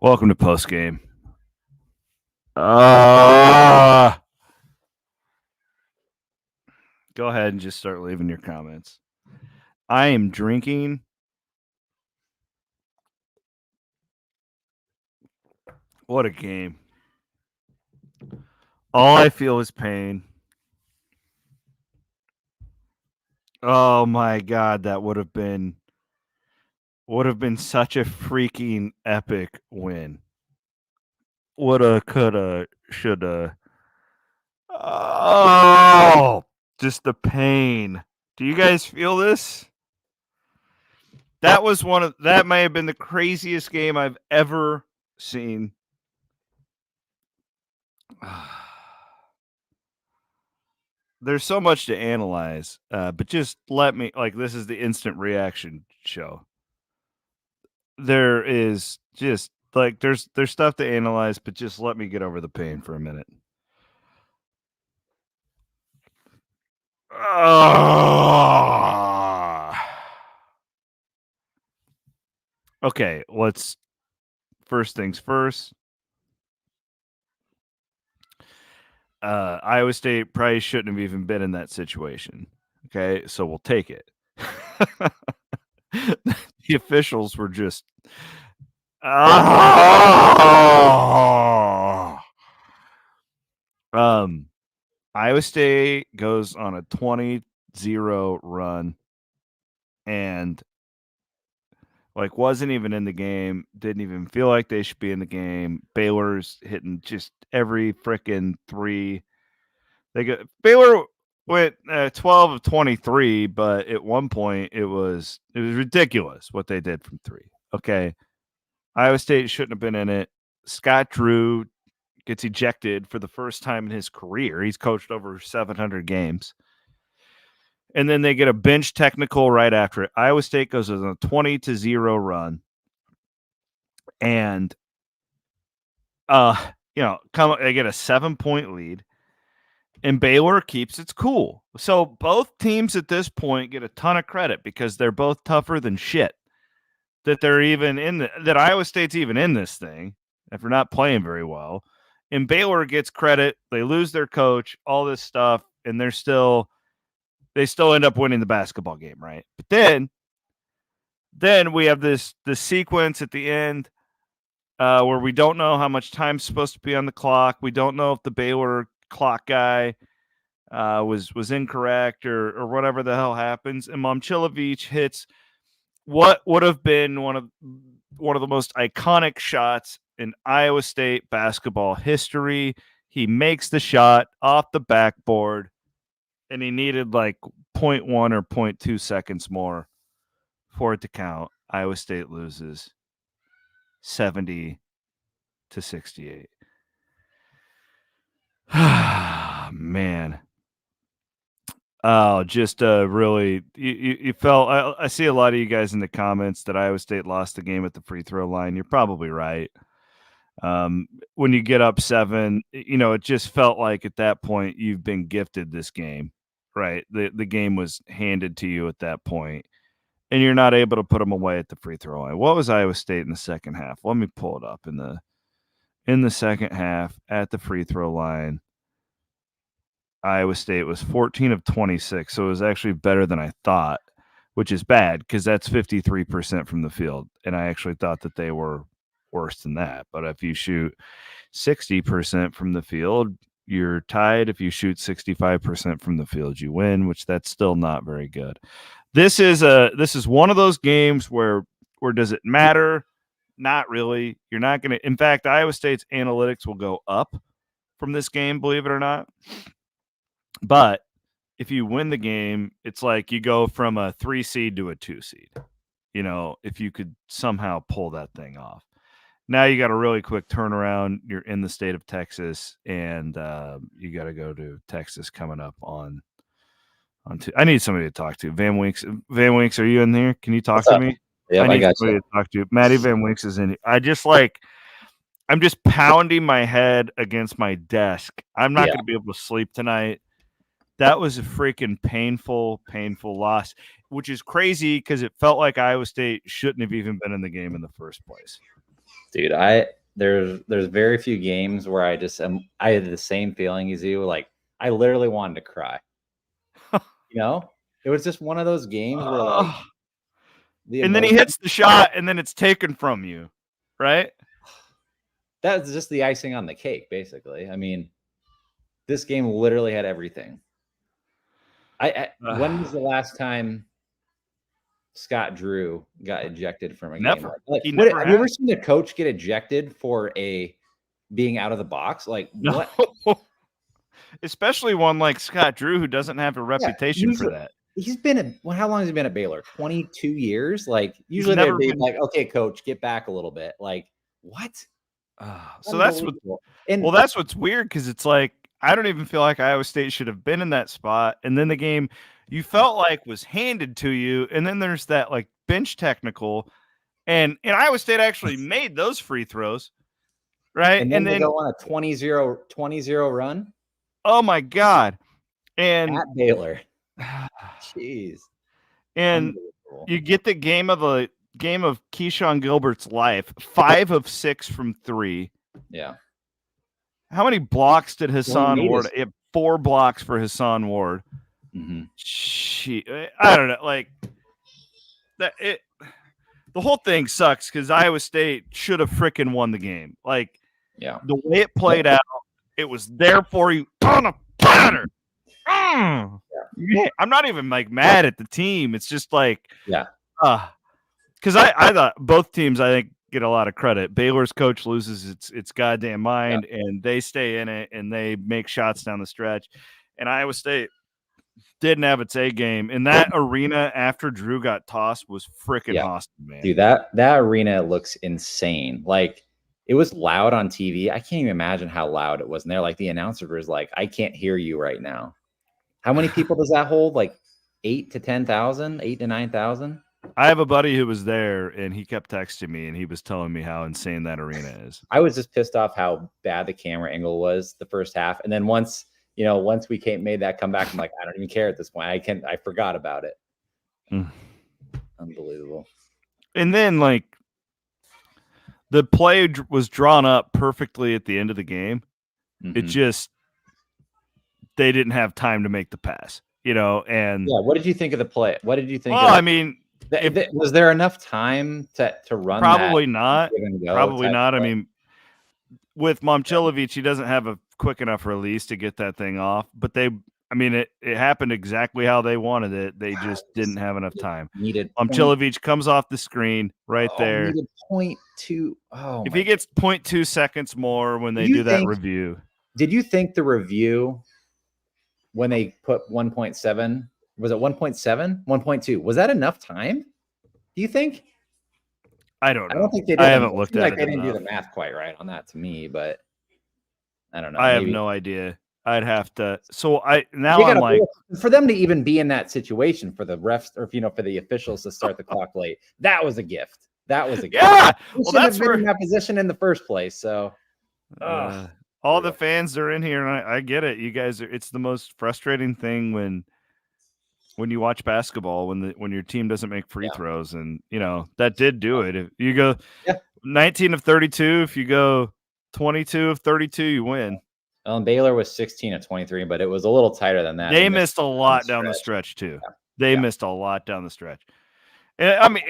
Welcome to Postgame. Go ahead and just start leaving your comments. I am drinking what a game. All I feel is pain. Oh my god, that would have been such a freaking epic win. Woulda, coulda, shoulda. Oh, just the pain. Do you guys feel this? That may have been the craziest game I've ever seen. There's so much to analyze, but just let me, this is the instant reaction show. There is just there's stuff to analyze, but just let me get over the pain for a minute. Okay, first things first. Iowa State probably shouldn't have even been in that situation. Okay, so we'll take it. The officials were just Iowa State goes on a 20-0 run and wasn't even in the game, didn't even feel like they should be in the game. Baylor's hitting just every frickin' three. Baylor went 12 of 23, but at one point it was ridiculous what they did from three. Okay. Iowa State shouldn't have been in it. Scott Drew gets ejected for the first time in his career. He's coached over 700 games. And then they get a bench technical right after it. Iowa State goes on a 20-0 run. And, they get a 7-point lead. And Baylor keeps its cool. So both teams at this point get a ton of credit because they're both tougher than shit. That they're even that Iowa State's even in this thing if they're not playing very well. And Baylor gets credit. They lose their coach, all this stuff, and they still end up winning the basketball game, right? But then we have this sequence at the end where we don't know how much time's supposed to be on the clock. We don't know if the Baylor clock guy was incorrect or whatever the hell happens. And Momcilovic hits what would have been one of the most iconic shots in Iowa State basketball history. He makes the shot off the backboard, and he needed 0.1 or 0.2 seconds more for it to count. Iowa State loses 70-68. Man. Oh, just really, you felt. I see a lot of you guys in the comments that Iowa State lost the game at the free throw line. You're probably right. When you get up 7, it just felt like at that point you've been gifted this game, right? The game was handed to you at that point, and you're not able to put them away at the free throw line. What was Iowa State in the second half? Let me pull it up in the second half at the free throw line. Iowa State was 14 of 26, so it was actually better than I thought, which is bad because that's 53% from the field, and I actually thought that they were worse than that. But if you shoot 60% from the field, you're tied. If you shoot 65% from the field, you win, which that's still not very good. This is one of those games where does it matter? Not really. You're not going to. In fact, Iowa State's analytics will go up from this game, believe it or not. But if you win the game, it's like you go from a 3 seed to a 2 seed. If you could somehow pull that thing off. Now you got a really quick turnaround. You're in the state of Texas, and you got to go to Texas coming up on I need somebody to talk to. Van Winks, are you in there? Can you talk to me? Yeah, I got somebody to talk to. Maddie Van Winks is in here. I'm just pounding my head against my desk. I'm not going to be able to sleep tonight. That was a freaking painful loss. which is crazy because it felt like Iowa State shouldn't have even been in the game in the first place. Dude, there's very few games where I had the same feeling as you. Like, I literally wanted to cry. It was just one of those games where like and then he hits the shot and then it's taken from you, right? That's just the icing on the cake, basically. I mean, this game literally had everything. When was the last time Scott Drew got ejected from a game? Like, have you ever seen a coach get ejected for being out of the box? Like, what? Especially one like Scott Drew, who doesn't have a reputation for that. He's been how long has he been at Baylor? 22 years. Like, usually they'd be like, "Okay, coach, get back a little bit." Like, what? So that's that's what's weird, because it's like I don't even feel like Iowa State should have been in that spot. And then the game you felt like was handed to you, and then there's that like bench technical, and Iowa State actually made those free throws, right? And then they go on a 20-0 run. Oh my God! And at Baylor, jeez. And you get the game of Keyshawn Gilbert's life, 5 of 6 from 3. Yeah. How many blocks did Hassan Ward? He had 4 blocks for Hassan Ward. I don't know. Like that. The whole thing sucks because Iowa State should have freaking won the game. Like, the way it played out, it was there for you on a platter. I'm not even like mad at the team. It's just like, because I thought both teams, I think, get a lot of credit. Baylor's coach loses its goddamn mind, and they stay in it and they make shots down the stretch. And Iowa State didn't have its A game. And that arena after Drew got tossed was freaking awesome, man. Dude, that arena looks insane. Like, it was loud on TV. I can't even imagine how loud it was in there. Like, the announcer was like, "I can't hear you right now." How many people does that hold? Like 8 to 10,000, 8 to 9,000? I have a buddy who was there, and he kept texting me, and he was telling me how insane that arena is. I was just pissed off how bad the camera angle was the first half, and then once we made that comeback, I'm like, I don't even care at this point. I forgot about it. Unbelievable. And then like the play was drawn up perfectly at the end of the game. It just they didn't have time to make the pass, and what did you think of the play? What did you think? Well, I mean, was there enough time to run? Probably not. Probably not. I mean, with Momcilovic, he doesn't have a quick enough release to get that thing off. But it happened exactly how they wanted it. They just didn't have enough time. Momcilovic comes off the screen right there. Needed 0.2. Oh, if he gets 0.2 seconds more when they do that review. Did you think the review, when they put 1.7, was it 1.7? 1.2. Was that enough time? Do you think? I don't know. I don't think they did. I haven't looked at it. They didn't do the math quite right on that to me, but I don't know. I have no idea. I'd have to. So I'm like, for them to even be in that situation, for the refs or for the officials to start the clock late, that was a gift. That was a gift. Yeah. Well, that's been in that position in the first place. So. All the fans are in here, and I get it. You guys it's the most frustrating thing when you watch basketball, when your team doesn't make free throws, and that did do it. If you go 19 of 32, if you go 22 of 32, you win. Well, and Baylor was 16 of 23, but it was a little tighter than that. They missed a lot down the stretch too. They missed a lot down the stretch. I mean,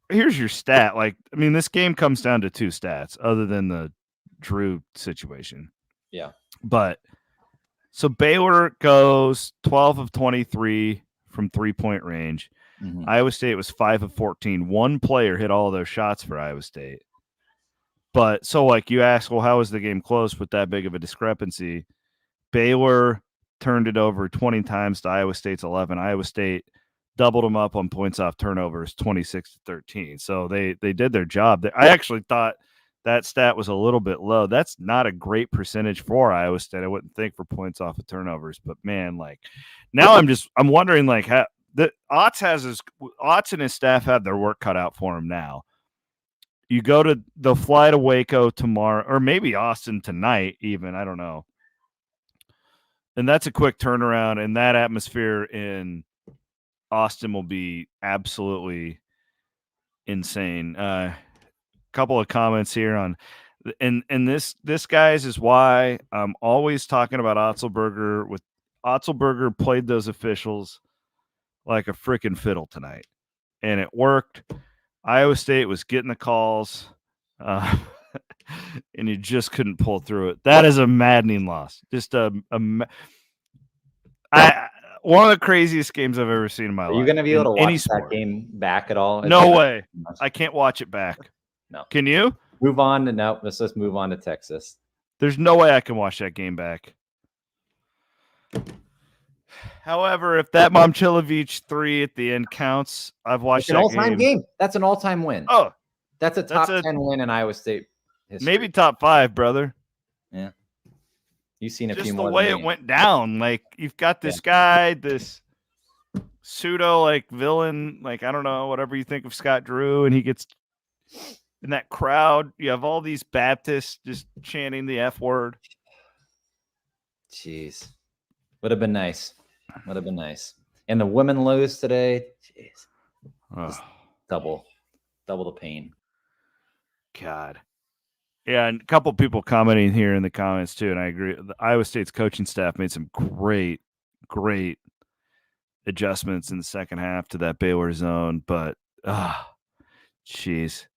here's your stat. Like, I mean, this game comes down to 2 stats other than the Drew situation. Yeah. But so Baylor goes 12 of 23 from 3-point range. Iowa State was 5 of 14. One player hit all of those shots for Iowa State. But so like you ask, well, how was the game close with that big of a discrepancy? Baylor turned it over 20 times to Iowa State's 11. Iowa State doubled them up on points off turnovers, 26 to 13. So they did their job. I actually thought that stat was a little bit low. That's not a great percentage for Iowa State, I wouldn't think, for points off of turnovers. But man, like now I'm wondering like how Otts and his staff have their work cut out for him now. You go to the fly to Waco tomorrow, or maybe Austin tonight, even. I don't know. And that's a quick turnaround, and that atmosphere in Austin will be absolutely insane. Couple of comments here on, and this guys is why I'm always talking about Otzelberger. With Otzelberger played those officials like a freaking fiddle tonight, and it worked. Iowa State was getting the calls, and you just couldn't pull through it. That is a maddening loss. Just one of the craziest games I've ever seen in my life. Are you going to be able to any watch sport. that game back at all? No way. I can't watch it back. No. Can you? Move on to no. Let's just move on to Texas. There's no way I can watch that game back. However, if that Momcilovic 3 at the end counts, I've watched It's an all-time game. That's an all-time win. Oh, that's a top 10 win in Iowa State history. Maybe top 5, brother. Yeah. You've seen a Just few the more. way it went down. Like, you've got this guy, this pseudo like villain, like, I don't know, whatever you think of Scott Drew, and he gets in that crowd. You have all these Baptists just chanting the F word. Jeez. Would have been nice. Would have been nice. And the women lose today. Jeez. Double the pain. God. Yeah, and a couple people commenting here in the comments too, and I agree. The Iowa State's coaching staff made some great adjustments in the second half to that Baylor zone, but jeez,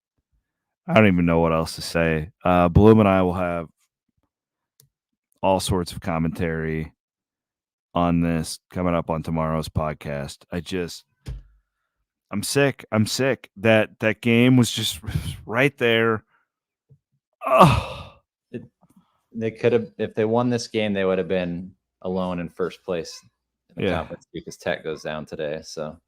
I don't even know what else to say. Bloom and I will have all sorts of commentary on this coming up on tomorrow's podcast. I'm sick. That game was just right there. Oh, they could have, if they won this game, they would have been alone in first place in the conference because Tech goes down today. So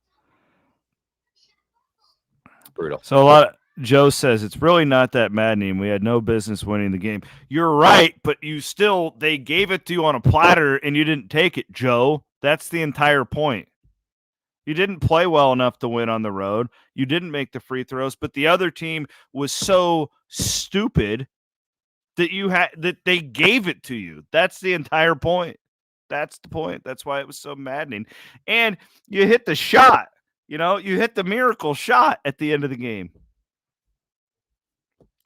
brutal. So Joe says it's really not that maddening. We had no business winning the game. You're right, but they gave it to you on a platter and you didn't take it, Joe. That's the entire point. You didn't play well enough to win on the road. You didn't make the free throws, but the other team was so stupid that they gave it to you. That's the entire point. That's the point. That's why it was so maddening. And you hit the shot. You hit the miracle shot at the end of the game.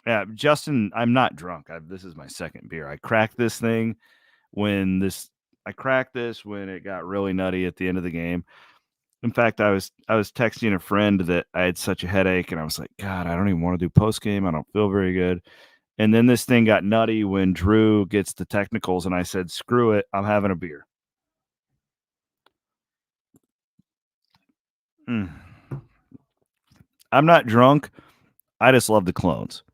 Yeah, Justin, I'm not drunk. This is my second beer. I cracked this thing when it got really nutty at the end of the game. In fact, I was texting a friend that I had such a headache, and I was like, God, I don't even want to do postgame. I don't feel very good. And then this thing got nutty when Drew gets the technicals, and I said, screw it, I'm having a beer. I'm not drunk. I just love the clones.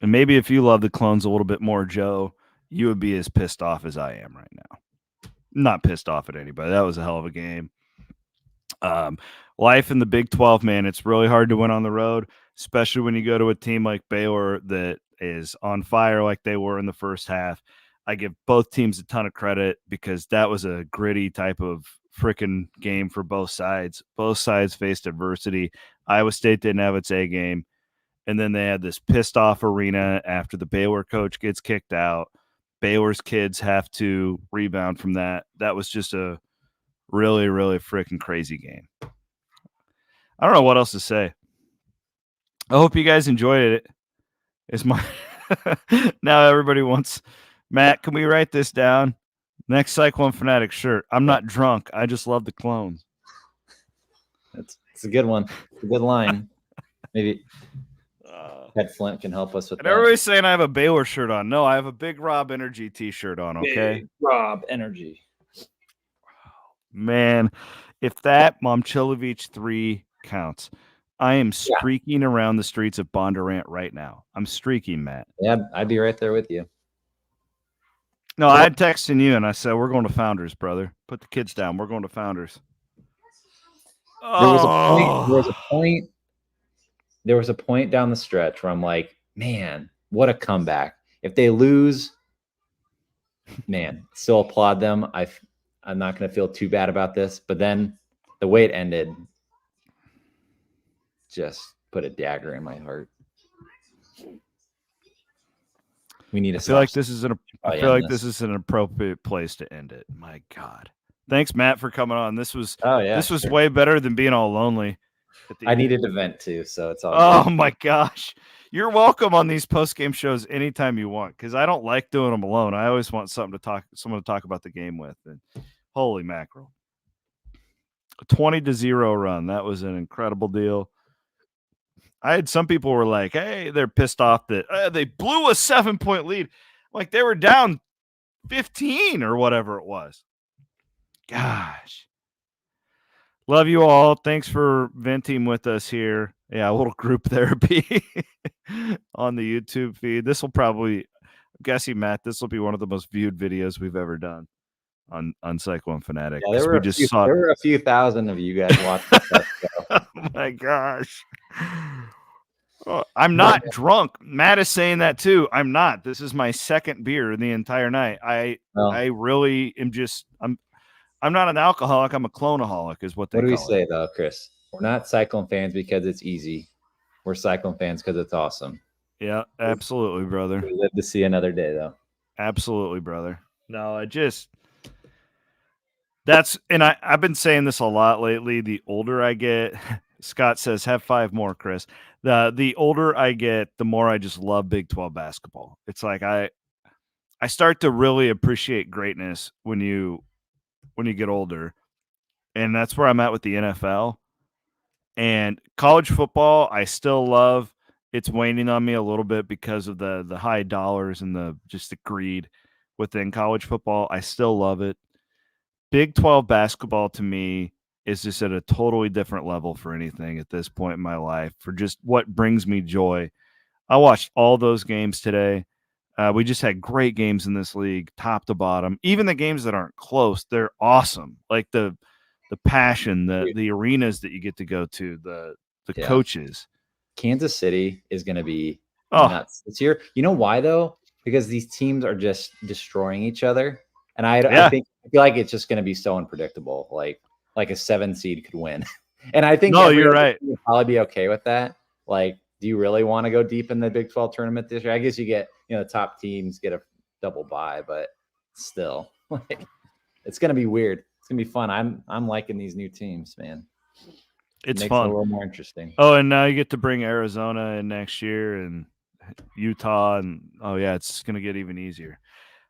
And maybe if you love the clones a little bit more, Joe, you would be as pissed off as I am right now. Not pissed off at anybody. That was a hell of a game. Life in the Big 12, man, it's really hard to win on the road, especially when you go to a team like Baylor that is on fire like they were in the first half. I give both teams a ton of credit because that was a gritty type of freaking game for both sides. Both sides faced adversity. Iowa State didn't have its A game. And then they had this pissed off arena after the Baylor coach gets kicked out. Baylor's kids have to rebound from that. That was just a really, really freaking crazy game. I don't know what else to say. I hope you guys enjoyed it. It's my now everybody wants Matt. Can we write this down? Next Cyclone Fanatic shirt. I'm not drunk. I just love the clones. It's a good one. It's a good line. Maybe Ted Flint can help us with that. Everybody's saying I have a Baylor shirt on. No, I have a Big Rob Energy t-shirt on, okay? Big Rob Energy. Man, if that Momcilovic 3 counts, I am streaking around the streets of Bondurant right now. I'm streaking, Matt. Yeah, I'd be right there with you. No, I had texted you, and I said, we're going to Founders, brother. Put the kids down. We're going to Founders. There was a point down the stretch where I'm like, man, what a comeback. If they lose, man, still applaud them. I'm not going to feel too bad about this. But then the way it ended just put a dagger in my heart. We need to. I feel like this is an appropriate place to end it. My God, Thanks, Matt, for coming on. This was sure. way better than being all lonely. I needed to vent too, so it's all Oh good. my gosh. You're welcome on these post-game shows anytime you want, because I don't like doing them alone. I always want someone to talk about the game with. And holy mackerel. A 20-0 run. That was an incredible deal. I had some people were like, hey, they're pissed off that they blew a 7-point lead. Like they were down 15 or whatever it was. Gosh. Love you all. Thanks for venting with us here. Yeah, a little group therapy on the YouTube feed. This will probably, I'm guessing, Matt, this will be one of the most viewed videos we've ever done on Cyclone Fanatic. Yeah, there were a few thousand of you guys watching that show. Oh my gosh. Oh, I'm not drunk. Matt is saying that too. I'm not. This is my second beer the entire night. I really am just I'm not an alcoholic. I'm a cloneaholic is what they call it. What do we say though, Chris? We're not Cyclone fans because it's easy. We're Cyclone fans because it's awesome. Yeah, absolutely, brother. We live to see another day though. Absolutely, brother. No, I've been saying this a lot lately. The older I get, Scott says, have 5 more, Chris. The older I get, the more I just love Big 12 basketball. It's like I start to really appreciate greatness when you get older. And that's where I'm at with the NFL. And college football, I still love. It's waning on me a little bit because of the high dollars and the greed within college football. I still love it. Big 12 basketball to me is just at a totally different level for anything at this point in my life, for just what brings me joy. I watched all those games today. We just had great games in this league, top to bottom. Even the games that aren't close, they're awesome. Like the passion, the arenas that you get to go to, the coaches. Kansas City is going to be nuts this year. You know why though? Because these teams are just destroying each other, and I feel like it's just going to be so unpredictable. Like a 7 seed could win, and I think you're right. Would probably be okay with that. Like, do you really want to go deep in the Big 12 tournament this year? I guess you get the top teams get a double bye, but still, like, it's going to be weird. It's going to be fun. I'm liking these new teams, man. It's makes fun. It a little more interesting. Oh, and now you get to bring Arizona in next year and Utah, and it's going to get even easier.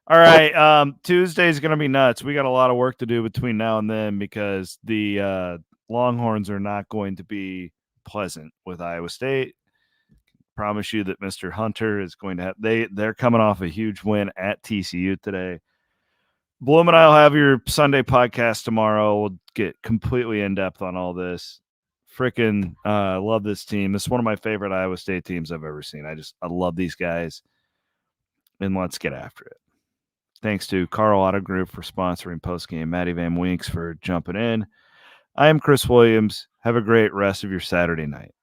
All right, Tuesday is going to be nuts. We got a lot of work to do between now and then because the Longhorns are not going to be pleasant with Iowa State. Promise you that Mr. Hunter is going to have they're coming off a huge win at TCU today. Bloom and I will have your Sunday podcast tomorrow. We'll get completely in depth on all this. Freaking love this team. This is one of my favorite Iowa State teams I've ever seen. I love these guys. And let's get after it. Thanks to Carl Auto Group for sponsoring Postgame, Matty Van Winks for jumping in. I am Chris Williams. Have a great rest of your Saturday night.